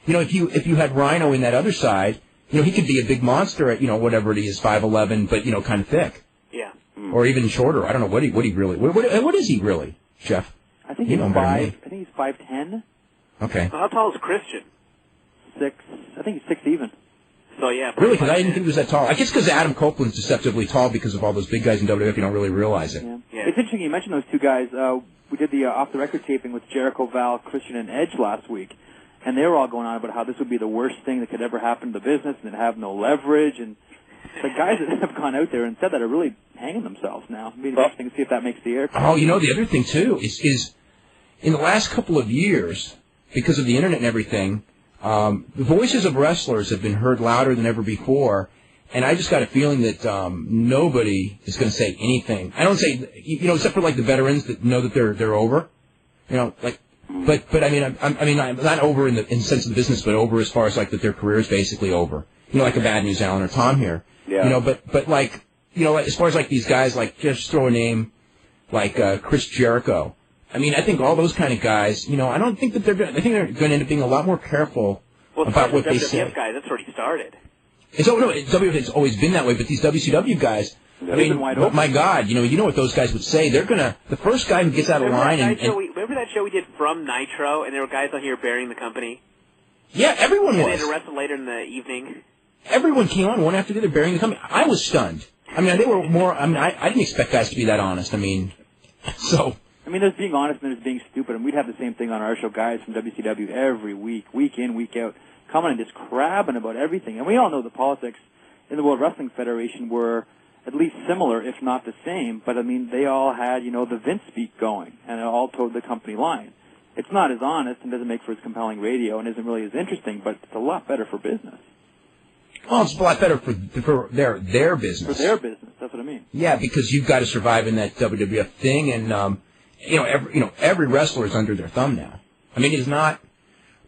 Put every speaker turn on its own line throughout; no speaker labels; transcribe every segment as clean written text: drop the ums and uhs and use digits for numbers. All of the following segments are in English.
if you had Rhino in that other side, he could be a big monster at whatever it is, 5'11", but kind of thick.
Yeah.
Or even shorter. I don't know what he really. What is he really, Jeff?
I think he's 5. I think he's 5'10".
Okay.
So how tall is Christian?
6. I think he's 6 even.
So yeah.
Really? Because I didn't think he was that tall. I guess because Adam Copeland's deceptively tall because of all those big guys in WWF, you don't really realize it.
Yeah. It's interesting you mentioned those two guys. We did the off-the-record taping with Jericho, Val, Christian, and Edge last week, and they were all going on about how this would be the worst thing that could ever happen to the business and have no leverage. And the guys that have gone out there and said that are really hanging themselves now. It'd be interesting to see if that makes the air.
Oh, the other thing, too, is in the last couple of years, because of the Internet and everything, the voices of wrestlers have been heard louder than ever before, and I just got a feeling that nobody is going to say anything. I don't say, except for like the veterans that know that they're over, But I mean, I'm not over in the sense of the business, but over as far as like that their career is basically over. Like a Bad News Allen or Tom here.
Yeah.
But like as far as like these guys, like just throw a name like Chris Jericho. I mean, I think all those kind of guys, I don't think that they're going. I think they're going to end up being a lot more careful about what they say.
Guys, that's already started.
WWF has always been that way, but these WCW guys, I mean, my God, you know what those guys would say? They're gonna the first guy who gets out of line
remember that show we did from Nitro, and there were guys on here burying the company.
Yeah, everyone was.
And they had to wrestle later in the evening.
Everyone came on one after the other burying the company. I was stunned. I mean, they were more. I mean, I didn't expect guys to be that honest. I mean, so.
I mean, there's being honest and there's being stupid, and we'd have the same thing on our show. Guys from WCW every week, week in, week out, coming and just crabbing about everything. And we all know the politics in the World Wrestling Federation were at least similar, if not the same. But, I mean, they all had, the Vince speak going, and it all towed the company line. It's not as honest and doesn't make for as compelling radio and isn't really as interesting, but it's a lot better for business.
Oh, it's a lot better for their business.
For their business, that's what I mean.
Yeah, because you've got to survive in that WWF thing, and every wrestler is under their thumb now. I mean, it's not.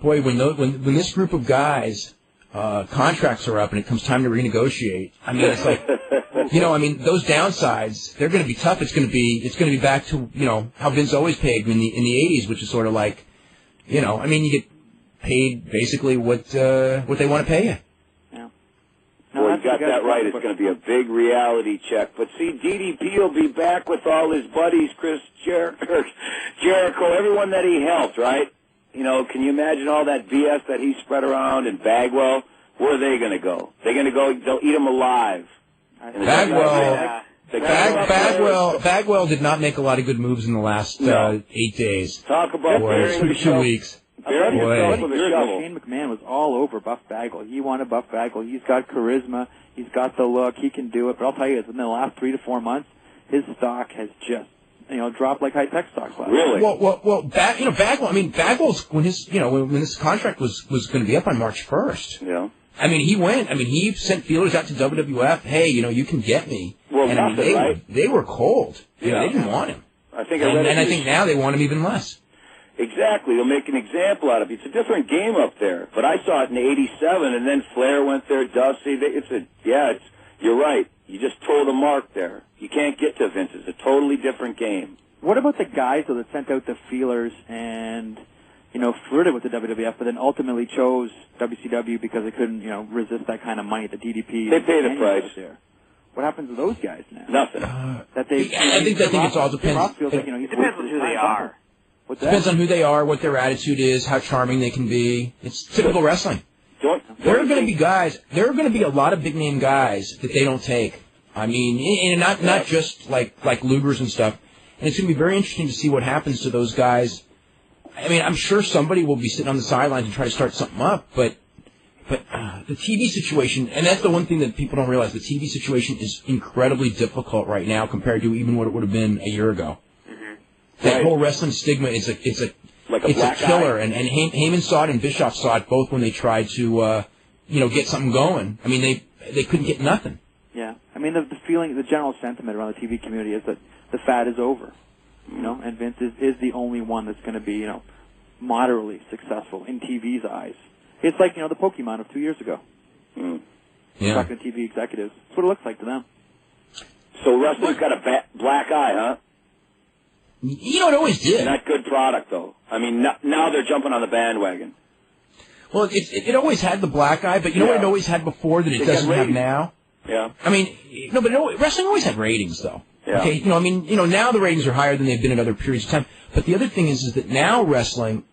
Boy, when this group of guys contracts are up and it comes time to renegotiate, I mean, it's like, those downsides, they're going to be tough. It's going to be back to how Vince always paid in the 80s, which is sort of like, you get paid basically what they want to pay you.
Yeah.
Well, you got that right. It's going to be a big reality check. But see, DDP will be back with all his buddies, Chris Jericho, everyone that he helped, right? Can you imagine all that BS that he spread around? And Bagwell, where are they going to go? They're going to go. They'll eat him alive.
Bagwell did not make a lot of good moves in the last 8 days.
Talk about
2 weeks.
Shane McMahon was all over Buff Bagwell. He wanted Buff Bagwell. He's got charisma. He's got the look. He can do it. But I'll tell you, within the last 3 to 4 months, his stock has just dropped like high-tech stocks last
Really?
Well, Bagwell. I mean, Bagwell's when this contract was going to be up on March 1st.
Yeah.
I mean, he went. I mean, he sent feelers out to WWF. Hey, you can get me.
Well,
and they were cold. They didn't want him.
I think
now they want him even less.
Exactly. They'll make an example out of it. It's a different game up there. But I saw it in '87, and then Flair went there. Dusty. You're right. You just told a mark there. You can't get to Vince. It's a totally different game.
What about the guys that sent out the feelers and flirted with the WWF, but then ultimately chose WCW because they couldn't resist that kind of money? The DDP.
They pay the price.
There. What happens to those guys now?
Nothing.
I think it's all depends.
It depends on who they are.
What's that?
Depends on who they are, what their attitude is, how charming they can be. It's typical wrestling. There are going to be guys. There are going to be a lot of big name guys that they don't take. I mean, and not just like Lugers and stuff. And it's going to be very interesting to see what happens to those guys. I mean, I'm sure somebody will be sitting on the sidelines and try to start something up, but the TV situation, and that's the one thing that people don't realize. The TV situation is incredibly difficult right now compared to even what it would have been a year ago. That whole wrestling stigma is a killer, and Heyman saw it and Bischoff saw it both when they tried to get something going. I mean, they couldn't get nothing.
Yeah, I mean the feeling, the general sentiment around the TV community is that the fad is over, and Vince is the only one that's going to be moderately successful in TV's eyes. It's like the Pokemon of 2 years ago.
Yeah,
talking to TV executives. That's what it looks like to them.
So wrestling's got a black eye, huh?
It always did.
Not good product, though. I mean, now they're jumping on the bandwagon.
Well, it always had the black eye, but you know what it always had before that it doesn't have now?
Yeah.
I mean, no, but wrestling always had ratings, though.
Yeah.
Okay, now the ratings are higher than they've been at other periods of time. But the other thing is that now wrestling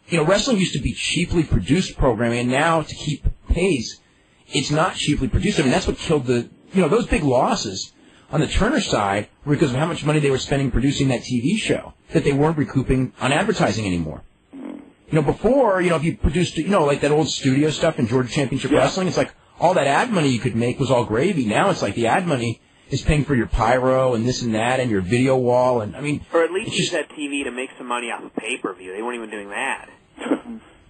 used to be cheaply produced programming, and now to keep pace, it's not cheaply produced. I mean, that's what killed those big losses on the Turner side were because of how much money they were spending producing that TV show that they weren't recouping on advertising anymore. Before, if you produced, like that old studio stuff in Georgia Championship Wrestling, it's like all that ad money you could make was all gravy. Now it's like the ad money is paying for your pyro and this and that and your video wall, and I mean,
or at least use that TV to make some money off of pay-per-view. They weren't even doing that.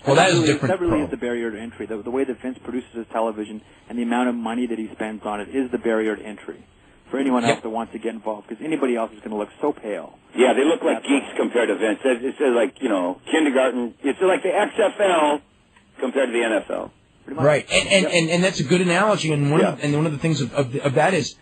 Well, that is different.
That really is the barrier to entry. The way that Vince produces his television and the amount of money that he spends on it is the barrier to entry for anyone else that wants to get involved, because anybody else is going to look so pale.
Yeah, they look like geeks compared to Vince. It's like, kindergarten. It's like the XFL compared to the NFL.
Right, and that's a good analogy, and one of the things of that is,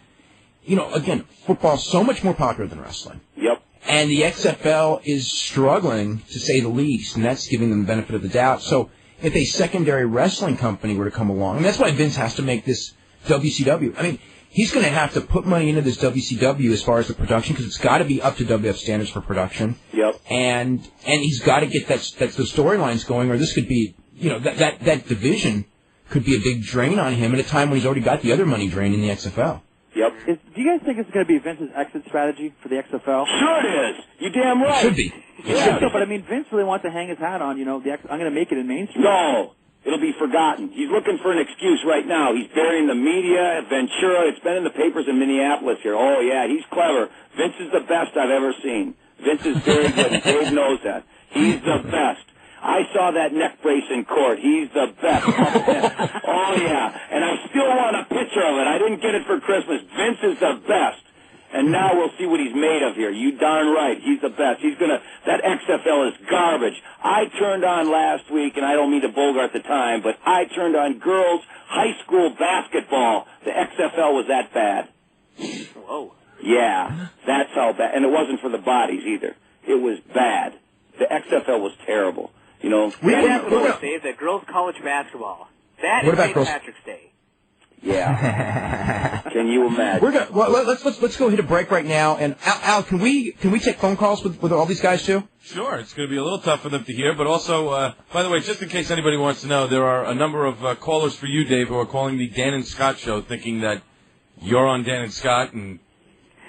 again, football's so much more popular than wrestling.
Yep.
And the XFL is struggling, to say the least, and that's giving them the benefit of the doubt. So if a secondary wrestling company were to come along, and that's why Vince has to make this WCW. I mean, he's going to have to put money into this WCW as far as the production, because it's got to be up to WWF standards for production.
Yep.
And he's got to get the storylines going, or this could be, that division could be a big drain on him at a time when he's already got the other money drain in the XFL.
Yep.
Do you guys think it's going to be Vince's exit strategy for the XFL?
Sure it is. You damn right.
It should be.
But I mean, Vince really wants to hang his hat on, I'm going to make it in mainstream.
No. It'll be forgotten. He's looking for an excuse right now. He's burying the media, Ventura. It's been in the papers in Minneapolis here. Oh, yeah, he's clever. Vince is the best I've ever seen. Vince is very good, and Dave knows that. He's the best. I saw that neck brace in court. He's the best. Oh, yeah. And I still want a picture of it. I didn't get it for Christmas. Vince is the best. And now we'll see what he's made of here. You darn right. He's the best. That XFL is garbage. I turned on last week, and I don't mean to bogart the time, but I turned on girls' high school basketball. The XFL was that bad.
Whoa.
Yeah, that's how bad. And it wasn't for the bodies either. It was bad. The XFL was terrible.
That's what say, the girls' college basketball. That is St. Patrick's Day.
Yeah. Can you imagine?
Let's go hit a break right now. And Al, can we take phone calls with all these guys too?
Sure. It's going to be a little tough for them to hear, but also, by the way, just in case anybody wants to know, there are a number of callers for you, Dave, who are calling the Dan and Scott show, thinking that you're on Dan and Scott, and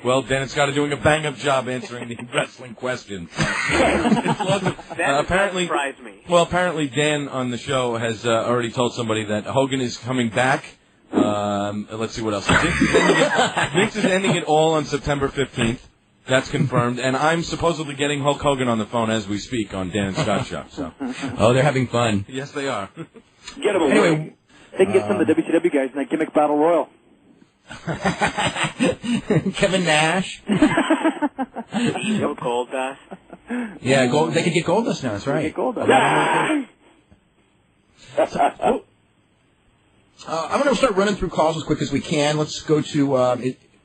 well, Dan and Scott are doing a bang-up job answering the wrestling questions.
That apparently surprised me.
Well, apparently Dan on the show has already told somebody that Hogan is coming back. Let's see what else. Vince is ending it all on September 15th. That's confirmed. And I'm supposedly getting Hulk Hogan on the phone as we speak on Dan and Scott Show. So.
Oh, they're having fun.
Yes, they are.
Get him away.
Anyway,
they can get some of the WCW guys in that gimmick battle royal.
Kevin Nash.
Goldust.
Yeah, they could get Goldust now. That's right.
Get Goldust.
I'm going to start running through calls as quick as we can. Let's go to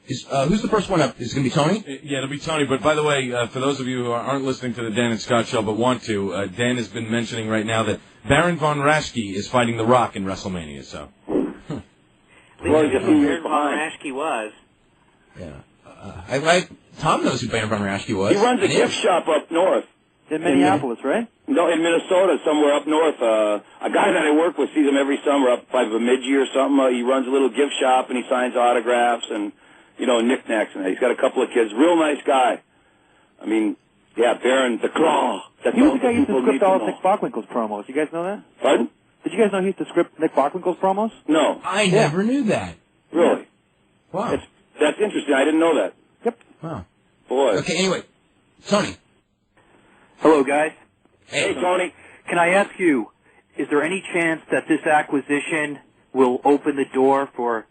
who's the first one up? Is it going to be Tony?
Yeah, it'll be Tony. But by the way, for those of you who aren't listening to the Dan and Scott show but want to, Dan has been mentioning right now that Baron Von Raschke is fighting The Rock in WrestleMania. So.
Well, he's who Baron Von Raschke was.
Yeah. Tom knows who Baron Von Raschke was.
He runs a gift shop up north.
In Minneapolis, right?
No, in Minnesota, somewhere up north. A guy that I work with sees him every summer up by Bemidji or something. He runs a little gift shop, and he signs autographs and, knickknacks. And he's got a couple of kids. Real nice guy. I mean, yeah, Baron the Claw.
He was the guy who used to script all of Nick Bockwinkel's promos. You guys know that?
Pardon?
Did you guys know he used to script Nick Bockwinkel's promos?
No.
I never knew that.
Really?
Wow.
That's interesting. I didn't know that.
Yep.
Wow.
Boy.
Okay, anyway. Tony.
Hello, guys.
Hey, Tony.
Can I ask you, is there any chance that this acquisition will open the door for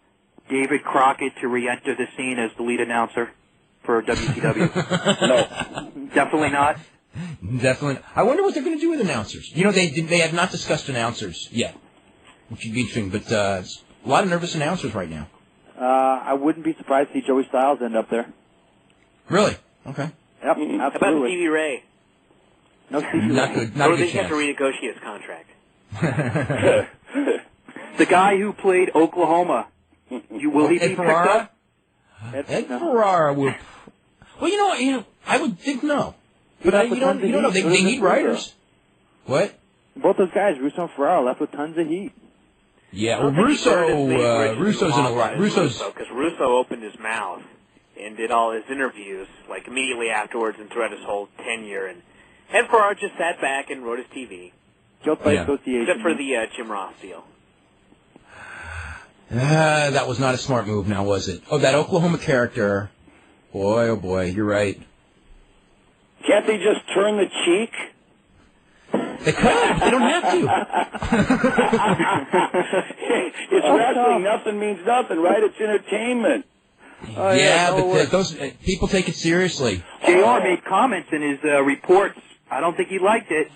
David Crockett to re-enter the scene as the lead announcer for WCW?
No.
Definitely not?
Definitely. I wonder what they're going to do with announcers. They have not discussed announcers yet, which would be interesting, but a lot of nervous announcers right now.
I wouldn't be surprised to see Joey Styles end up there.
Really? Okay.
Yep,
How about
absolutely.
Stevie Ray?
No Stevie Ray.
Not good.
Or they have to renegotiate his contract.
The guy who played Oklahoma, will he be picked up?
Ed Ferrara will. Well, you know, I would think no. But you don't know. They need writers. What?
Both those guys, Russo and Ferrara, left with tons of heat.
Yeah, well, Russo's in a lot.
Because Russo opened his mouth and did all his interviews like immediately afterwards and throughout his whole tenure, and Ferrara just sat back and wrote his TV.
Guilt by association.
Except for the Jim Ross deal.
That was not a smart move, now was it? Oh, that Oklahoma character. Boy, oh boy, you're right.
Can't they just turn the cheek?
They could. They don't have to.
It's wrestling. Nothing means nothing, right? It's entertainment.
But those people take it seriously.
JR made comments in his reports. I don't think he liked it.